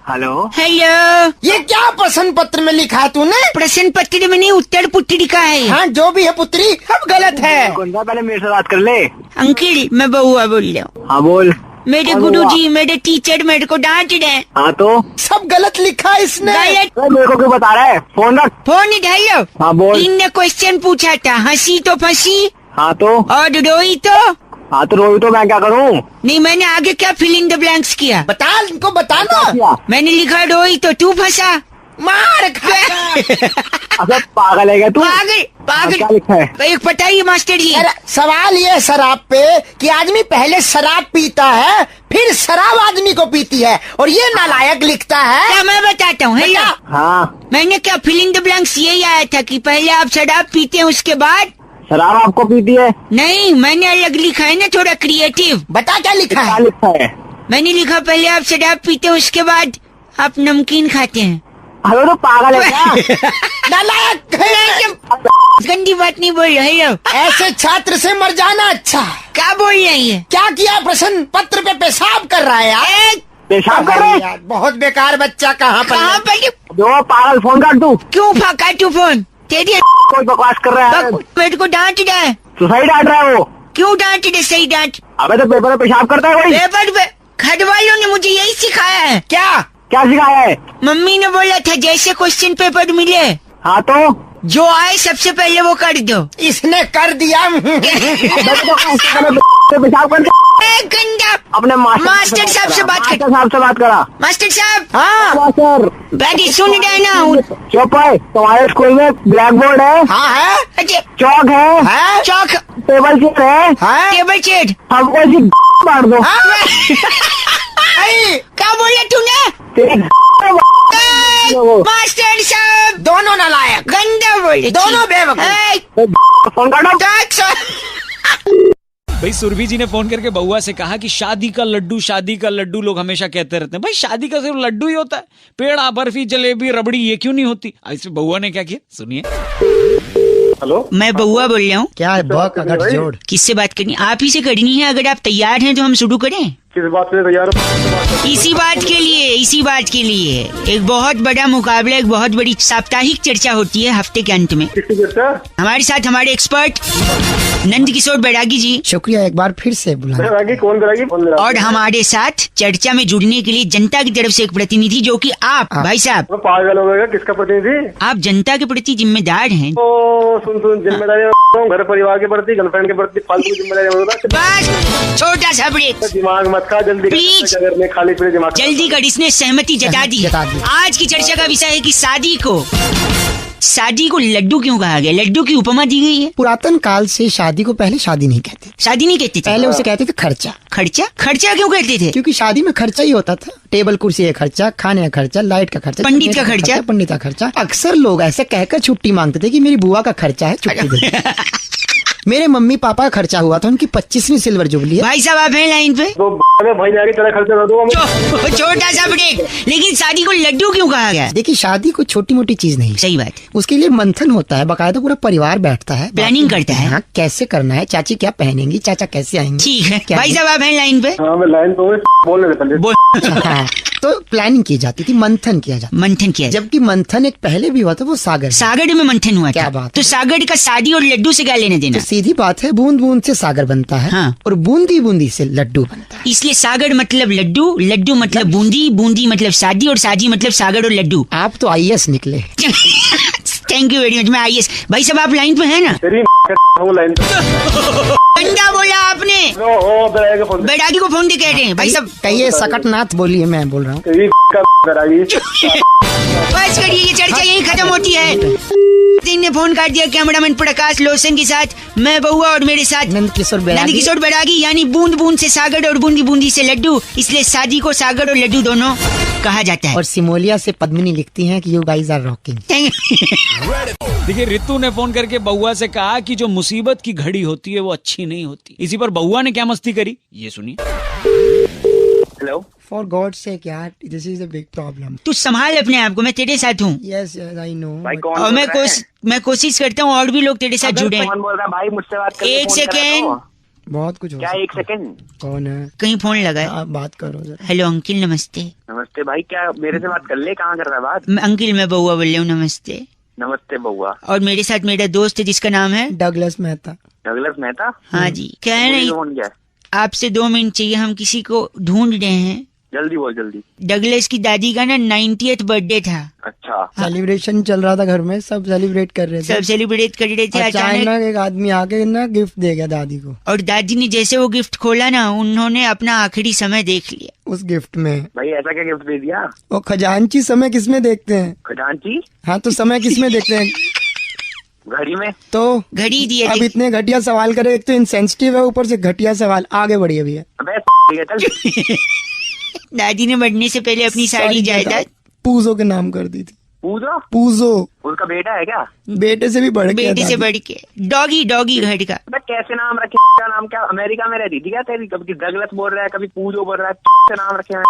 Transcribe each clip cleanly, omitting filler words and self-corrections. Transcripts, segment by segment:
Hello hello, ये क्या प्रश्न पत्र में लिखा है तूने? प्रश्न पत्र में नहीं उत्तर पुत्रिका है। हाँ जो भी है पुत्री, अब गलत है। कौन सा, पहले मेरे से बात कर ले। अंकिल, मैं बउआ बोल रहा हूँ। हाँ बोल। मेरे गुरुजी, मेरे टीचर मेरे को डांट रहे। हाँ तो सब गलत लिखा है इसने। गलत। मेरे को क्यों बता रहा है? फोन रख। फोन इधर लो। हाँ बोल। इनने क्वेश्चन पूछा था, हंसी तो फंसी हाँ तो और रोई तो हाँ तो रोई तो मैं क्या करूँ? नहीं। मैंने आगे क्या फिल इन द ब्लैंक्स किया? बता, इनको बताना। क्या? मैंने लिखा रोई तो तू फंसा। मार खा। अबे पागल है क्या तू? पागल हाँ, क्या पागल। लिखा है? एक बताइए मास्टर जी। अरे, सवाल ये है शराब पे कि आदमी पहले शराब पीता है, फिर शराब आदमी को पीती है, और ये नालायक लिखता है। क्या मैं बताता हूँ? हेलो, हाँ, मैंने क्या फिल इन द ब्लैंक्स यही आया था कि पहले आप शराब पीते हैं उसके बाद। शराब आपको पीती है? नहीं, मैंने अलग लिखा है ना, थोड़ा क्रिएटिव। बता क्या लिखा क्या है? लिखा है? मैंने लिखा पहले आप शराब पीते हैं उसके बाद आप नमकीन खाते हैं। अरे तो पागल है क्या? नालायक है। गंदी बात नहीं बोल रहे हो। ऐसे छात्र से मर जाना अच्छा है। क्या बोल रहे हैं? क्या किया? प्रश्न पत्र पे पेशाब कर रहा है यार। पेशाब कर रहे? यार, बहुत बेकार बच्चा। कहाँ कहाँ पर? पर? जो पागल, फोन काट तू। क्यों फाका तू फोन? तेरी कोई बकवास कर रहा है। मेरे को डांट रहा है। सुसाइड डांट रहा है वो। क्यों डांट रहे? सही डांट। अबे तो पेपर में पेशाब करता है कोई? पेपर पे घर वालों ने मुझे यही सिखाया है। क्या? क्या सिखाया है? मम्मी ने बोला था जैसे क्वेश्चन पेपर मिले हाँ तो जो आए सबसे पहले वो कर दो। इसने कर दिया। पेशाब कर ए, गंदा। अपने मास्टर साहब से बात कर। मास्टर साहब से बात करा। मास्टर साहब, हाँ मास्टर बैठी सुन रहे ना? चुप है। तुम्हारे स्कूल में ब्लैक बोर्ड है, हाँ है, अरे, चौक है, है, चौक, टेबल चेयर है, है, टेबल चेयर। हमको ऐसी मार दो। है। क्या बोला तूने? तेरी मास्टर साहब दोनों नालायक, गंदा बोले। दोनों बेवकूफ। फोन काटो। भाई सुरभि जी ने फोन करके बउआ से कहा कि शादी का लड्डू लोग हमेशा कहते रहते हैं। भाई शादी का सिर्फ लड्डू ही होता है, पेड़ा, बर्फी, जलेबी, रबड़ी ये क्यों नहीं होती? इससे बउआ ने क्या किया, सुनिए। हेलो, मैं बउआ बोल रहा हूँ। क्या है? बहुत का गठजोड़। किससे बात करनी? आप ही से करनी है। अगर आप तैयार हैं तो हम शुरू करें। किस बात से तैयार हो? इसी बात के लिए एक बहुत बड़ा मुकाबला, एक बहुत बड़ी साप्ताहिक चर्चा होती है हफ्ते के अंत में। किसकी चर्चा? हमारे साथ हमारे एक्सपर्ट नंद किशोर बैरागी जी, शुक्रिया, एक बार फिर से बुलाया। कौन करेगी? और हमारे साथ चर्चा में जुड़ने के लिए जनता की तरफ से एक प्रतिनिधि, जो कि आप भाई साहब। पागल हो गया? किसका प्रतिनिधि? आप जनता के प्रति जिम्मेदार हैं। ओ सुन जिम्मेदारी, घर परिवार के प्रति, गर्लफ्रेंड के प्रति फालतू जिम्मेदारी। बस छोटा सा ब्रेक दिमाग मत खा, जल्दी प्लीज। करने खाली फिर दिमाग जल्दी कर। इसने सहमति जता दी है। जता दी। आज की चर्चा का विषय है कि शादी को लड्डू क्यों कहा गया? लड्डू की उपमा दी गई है। पुरातन काल से शादी को पहले शादी नहीं कहते, शादी नहीं कहते थे, पहले उसे कहते थे खर्चा। खर्चा। खर्चा क्यों कहते थे? क्योंकि शादी में खर्चा ही होता था। टेबल कुर्सी का खर्चा, खाने का खर्चा, लाइट का खर्चा, पंडित का खर्चा। पंडित का खर्चा। अक्सर लोग ऐसे कहकर छुट्टी मांगते थे कि मेरी बुआ का खर्चा है, छुट्टी दे। मेरे मम्मी पापा का खर्चा हुआ था, उनकी 25वीं सिल्वर जुबली है। भाई साहब आप हैं लाइन पे? तो भाई जारी तरह खर्चा कर दूंगा। छोटा सा ब्रेक। लेकिन शादी को लड्डू क्यों कहा गया? देखिए, शादी कोई छोटी मोटी चीज नहीं। सही बात है। उसके लिए मंथन होता है, बकायदा पूरा परिवार बैठता है, प्लानिंग करता है। हाँ, कैसे करना है, चाची क्या पहनेंगी, चाचा कैसे आएंगे। ठीक है क्या भाई साहब आप हैं लाइन पे? हाँ मैं लाइन तो बोलने दे पहले। बोल। हाँ, तो प्लानिंग की जाती थी, मंथन किया जाता। मंथन किया। जबकि मंथन एक पहले भी हुआ था, वो सागर। सागर में मंथन हुआ क्या था। बात है। तो सागर का शादी और लड्डू से क्या लेने देना? तो सीधी बात है, बूंद बूंद से सागर बनता है। हाँ। और बूंदी बूंदी से लड्डू बनता है। इसलिए सागर मतलब लड्डू, लड्डू मतलब बूंदी, बूंदी मतलब शादी, और शादी मतलब सागर और लड्डू। आप तो IAS निकले। Thank you very much. मैं IAS। भाई साहब आप लाइन पे है ना? तेरी लाइन अंडा बोला आपने। बैरागी को फोन दे कह रहे हैं भाई साहब। कहिए सकटनाथ बोलिए, मैं बोल रहा हूँ। बस करिए, ये चर्चा यही खत्म होती है। दिन ने फोन काट दिया। कैमरामैन प्रकाश लोसन के साथ मैं बउआ और मेरे साथ नंद किशोर बैरागी। यानी बूंद बूंद से सागर और बूंदी बूंदी से लड्डू, इसलिए शादी को सागर और लड्डू दोनों कहा जाता है। और सिमोलिया से पद्मिनी लिखती हैं कि यू गाइस आर रॉकिंग। देखिए रितु ने फोन करके बउआ से कहा कि जो मुसीबत की घड़ी होती है वो अच्छी नहीं होती। इसी पर बउआ ने क्या मस्ती करी, ये सुनिए। हेलो, फॉर गॉड सेक यार, this is a big problem. तू संभाल अपने आप को, मैं तेरे साथ हूँ। Yes I know. भाई कौन और बोल रहा है? मैं कोशिश करता हूँ और भी लोग तेरे साथ जुड़े। कौन बोल रहा है भाई? मुझसे बात कर। एक सेकेंड। बहुत कुछ हो क्या? सकता एक है। सेकेंड। कौन है? कहीं फोन लगा है। आप बात करो जरा। हेलो अंकिल, नमस्ते। नमस्ते। नमस्ते भाई, क्या मेरे से बात कर ले? कहाँ कर रहा है बात? अंकिल मैं बउआ बोल रही हूँ, नमस्ते। नमस्ते बउआ। और मेरे साथ मेरा दोस्त है जिसका नाम है डगलस मेहता। डगलस मेहता? हाँ जी। कह रहे फोन क्या है? आपसे 2 मिनट चाहिए, हम किसी को ढूंढ रहे हैं। जल्दी बोल जल्दी। डगलस की दादी का ना 90th बर्थडे था। अच्छा। सेलिब्रेशन चल रहा था घर में, सब सेलिब्रेट कर रहे थे। सब सेलिब्रेट कर रहे थे। अचानक एक आदमी आके ना गिफ्ट दे गया दादी को, और दादी ने जैसे वो गिफ्ट खोला ना, उन्होंने अपना आखिरी समय देख लिया उस गिफ्ट में। भाई ऐसा क्या गिफ्ट दे दिया? वो खजांची समय किसमें देखते हैं? खजांची? हाँ तो समय किसमें देखते हैं? घड़ी में। तो घड़ी दिए। अब इतने घटिया सवाल करे, एक तो इनसेंसिटिव है, ऊपर से घटिया सवाल। आगे बढ़िए भैया। अबे ठीक है चल। दादी ने बढ़ने से पहले अपनी सारी जायदाद पूजो के नाम कर दी थी। पूजो? पूजो उसका बेटा है क्या? बेटे से भी बढ़ के। बेटे से बढ़ के डॉगी घर का। अबे कैसे नाम रखे? क्या नाम? क्या अमेरिका में रहती थी क्या तेरी? कभी डगलस बोल रहा है, कभी पूजो बोल रहा है, कैसे नाम रखे हैं?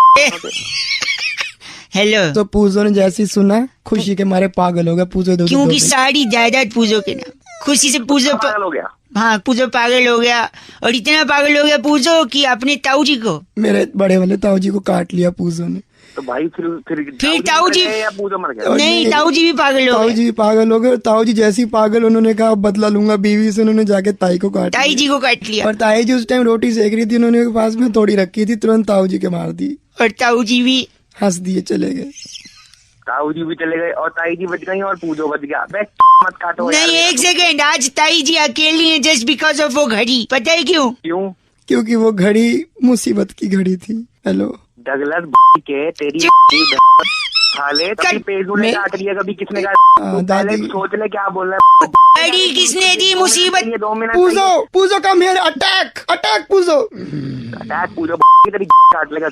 हेलो। तो पूजो ने जैसी सुना खुशी के मारे पागल हो गया। पूजो दो क्योंकि सारी जायदाद पूजो के नाम। खुशी से पूजो पागल हो गया। हाँ, पूजो पागल हो गया। और इतना पागल हो गया पूजो कि अपने ताऊ जी को, मेरे बड़े वाले ताऊ जी को काट लिया पूजो ने। तो भाई फिर ताऊ जी या पूजो मर गया? नहीं, ताऊ जी भी पागल हो ताऊ गए। जी पागल हो गए। ताऊ जी जैसी पागल, उन्होंने कहा बदला लूंगा बीवी से। उन्होंने जाके ताई को काट ताई जी को काट लिया। और ताई जी उस टाइम रोटी सेक रही थी, उन्होंने पास में थोड़ी रखी थी, तुरंत ताऊ जी के मार दी। और ताऊ जी भी हंस दिए चले गए। ताऊ जी भी चले गए और ताई जी बच गई और पूजो बच गया। बे मत काटो यार। नहीं, एक सेकेंड। आज ताई जी अकेली है जस्ट बिकॉज ऑफ वो घड़ी। पता है क्यों? क्यों? क्योंकि वो घड़ी मुसीबत की घड़ी थी। हेलो डगलस के तेरी खाले कभी पेजू ने काट लिया, कभी किसने काट। दादी सोच ले क्या बोल रहा है। घड़ी किसने दी? मुसीबत। ये 2 minute. Pujo Pujo come here, attack attack Pujo. Attack Pujo की तेरी काट लेगा।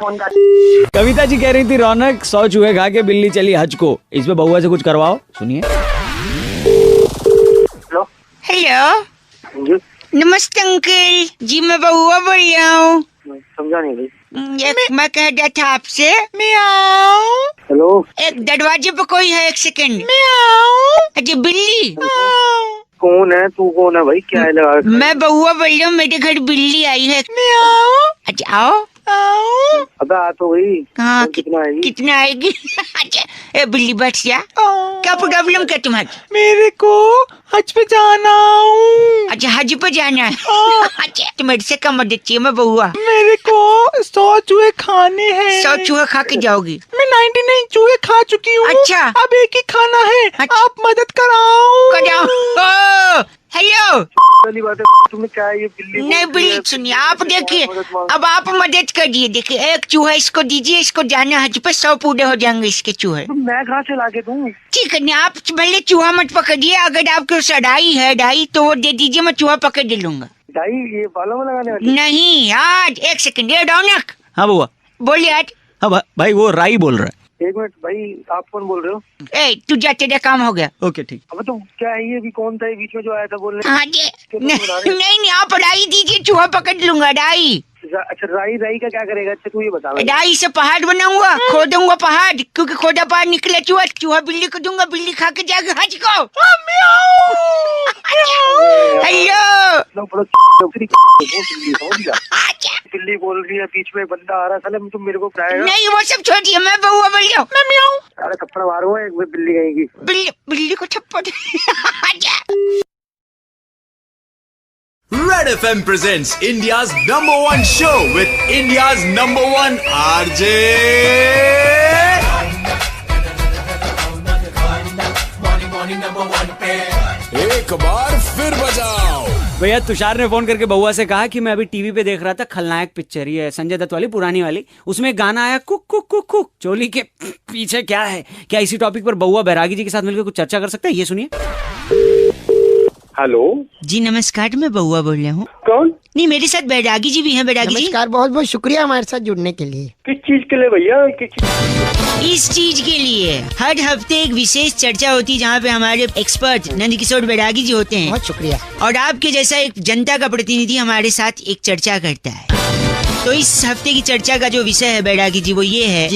फोन का। कविता जी कह रही थी रौनक 100 चूहे खा के बिल्ली चली हज को। इस पे बउआ से कुछ करवाओ, सुनिए। हेलो, नमस्ते अंकल जी, मैं बउआ बोल रहा हूँ। समझा नहीं भाई। मैं कह रहा था आपसे। हेलो। एक दरवाजे पे कोई है, 1 सेकेंड। अच्छा, बिल्ली। कौन है तू? कौन है भाई? क्या है लगा? मैं बउआ बोल रहा हूँ, मेरे घर बिल्ली आई है। अच्छा आओ। अबे आ तो गई। हाँ, कितना आएगी? कितना आएगी? अच्छा, ए बिल्ली बैठ जा। क्या प्रॉब्लम क्या तुम्हारी? मेरे को हज पे जाना हूँ। अच्छा, हज पे जाना है। अच्छा, तो मेरे से कम मदद चाहिए, मैं बउआ। मेरे को 100 चूहे खाने हैं। 100 चूहे खा के जाओगी? मैं 99 चूहे खा चुकी हूँ। अच्छा। अब एक ही खाना है। अच्छा। आप मदद कराओ। कराओ। हेलो। पहली बात है तुम्हें क्या है ये बिल्ली? नहीं, बिल्ली सुनिए, आप देखिए, अब आप मदद करिए। देखिए, एक चूहा इसको दीजिए, इसको जाना हज पे, 100 पूरे हो जाएंगे इसके चूहे। मैं कहाँ से लाके दूँ? ठीक है, नहीं आप भले चूहा मत पकड़िए। अगर आपके सड़ाई है डाई तो वो दे दीजिए, मैं चूहा पकड़ दे लूंगा। डाई ये बालों में लगाने वाली? नहीं आज 1 सेकंड। ये रौनक। हाँ बउआ। बोलिए आज। हाँ भाई वो राई बोल रहा है। 1 मिनट भाई, आप कौन बोल रहे हो? ए तू जा, तेरा काम हो गया। ओके ठीक। अब तो क्या है ये? भी कौन था ये बीच में जो आया था बोलने? हाँ जी। नहीं, आप राई दीजिए, चूहा पकड़ लूंगा। राई। अच्छा, राई का क्या करेगा? अच्छा तू ये बता। राई से पहाड़ बनाऊंगा, खोदूंगा पहाड़, क्योंकि खोदा पहाड़ निकले चूहा। चूहा बिल्ली को दूंगा, बिल्ली खा के जाएगा हज को। हेलो। बिल्ली बोल रही है, बीच में बंदा आ रहा था, तुम मेरे को बताएगा? नहीं, वो सब छोड़िए, मैं बउआ बोल रहा हूँ। अरे थप्पड़ मारूंगा एक बिल्ली कहेगी। बिल्ली को थप्पड़। Red FM presents India's #1 show with India's #1 RJ. एक बार फिर बजाओ। भैया तुषार ने फोन करके बउआ से कहा कि मैं अभी टीवी पे देख रहा था खलनायक पिक्चर, ये संजय दत्त वाली पुरानी वाली, उसमें गाना आया कुक कुक कुक कुक, चोली के पीछे क्या है। क्या इसी टॉपिक पर बउआ बैरागी जी के साथ मिलकर कुछ चर्चा कर सकते हैं? ये सुनिए। हेलो जी नमस्कार, मैं बउआ बोल रहा हूँ। कौन? नहीं, मेरे साथ बैरागी जी भी हैं। बैरागी जी नमस्कार, बहुत बहुत शुक्रिया हमारे साथ जुड़ने के लिए। किस चीज के लिए भैया? इस चीज के लिए हर हफ्ते एक विशेष चर्चा होती है जहाँ पे हमारे एक्सपर्ट नंदकिशोर बैरागी जी होते हैं। बहुत शुक्रिया। और आपके जैसा एक जनता का प्रतिनिधि हमारे साथ एक चर्चा करता है। तो इस हफ्ते की चर्चा का जो विषय है बैरागी जी, वो ये है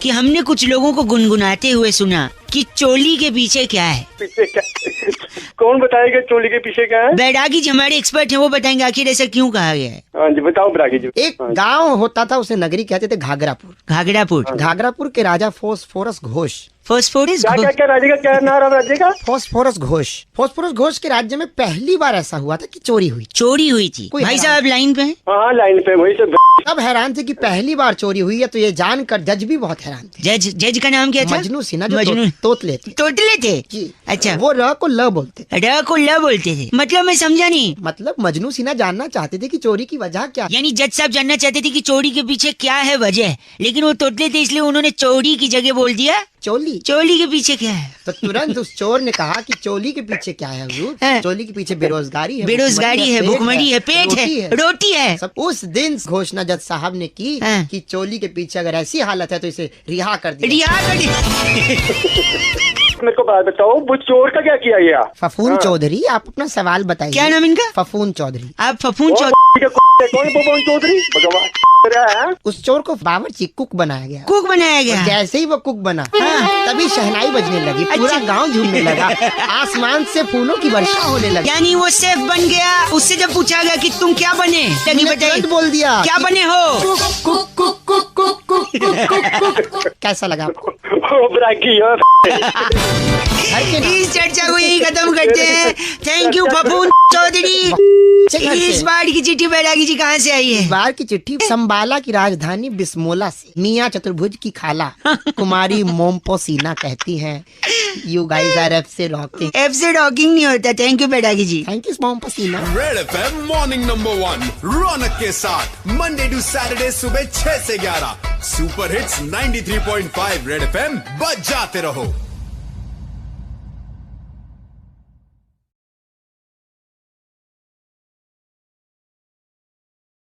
कि हमने कुछ लोगों को गुनगुनाते हुए सुना कि चोली के पीछे क्या है। पीछे क्या? कौन बताएगा चोली के पीछे क्या है? बैरागी जी हमारे एक्सपर्ट हैं, वो बताएंगे आखिर ऐसा क्यों कहा गया है। हाँ जी बताओ बैरागी जी। एक गांव होता था, उसे नगरी कहते थे घाघरापुर। घाघरापुर। घाघरापुर के राजा फोस्फोरस घोष। फॉस्फोरस क्या क्या क्या राज्य का क्या नाम है राज्य का? फोस्फोरस घोष। फोस्फोरस घोष के राज्य में पहली बार ऐसा हुआ था कि चोरी हुई। चोरी हुई थी। कोई भाई हैरान- साहब लाइन पे हैं? हाँ लाइन पे वही से। अब हैरान थे कि पहली बार चोरी हुई है, तो ये जानकर जज भी बहुत हैरान थे। जज का नाम क्या था? मजनू सिन्हा, जो मजनू। तोतले थे। तोतले थे जी। अच्छा। वो र को ल बोलते थे। र को ल बोलते थे, मतलब मैं समझा नहीं। मतलब मजनू सिन्हा जानना चाहते थे कि चोरी की वजह क्या है। यानी जज साहब जानना चाहते थे कि चोरी के पीछे क्या है वजह, लेकिन वो तोतले थे इसलिए उन्होंने चोरी की जगह बोल दिया चोली। चोली के पीछे क्या है। तो तुरंत उस चोर ने कहा कि चोली के पीछे क्या है हुजूर? हाँ। चोली के पीछे बेरोजगारी है, बेरोजगारी है, भूखमरी है, पेट है, रोटी है। सब उस दिन घोषणा जज साहब ने की हाँ। कि चोली के पीछे अगर ऐसी हालत है तो इसे रिहा कर दिया। रिहा कर दिया। मेरे को बात बताओ वो चोर का क्या किया गया? फफून चौधरी, आप अपना सवाल बताइए। क्या नाम इनका? फफून चौधरी। आप फफून कौन पवन चौधरी भगवान है? उस चोर को बावर्ची कुक बनाया गया। कुक बनाया गया। जैसे ही वो कुक बना, तभी शहनाई बजने लगी, पूरा अच्छा। गांव झूमने लगा, आसमान से फूलों की वर्षा होने लगी। यानी वो शेफ बन गया। उससे जब पूछा गया कि तुम क्या बने, तभी उसने बताइए तुरंत बोल दिया क्या बने हो। कैसा लगा आपको? बैरागी है। इस चर्चा को यही खत्म करते हैं। Thank you Phaphoon Chaudhary. घर से। इस बार की चिट्ठी बैरागी जी कहाँ से आई इस है? बार की चिट्ठी संबाला की राजधानी बिस्मोला से। मियाँ चतुर्भुज की खाला कुमारी मोम्पोसीना कहती हैं, यू गाइस आर एफ से रॉकिंग। एफ से रॉकिंग नहीं होता। Thank you Bairagi ji. Thank you Momposina. Red FM morning number 1 Raunak के साथ मंडे टू सैटरडे सुबह 6 से 11 सुपर हिट्स 93.5 रेड FM बजाते रहो।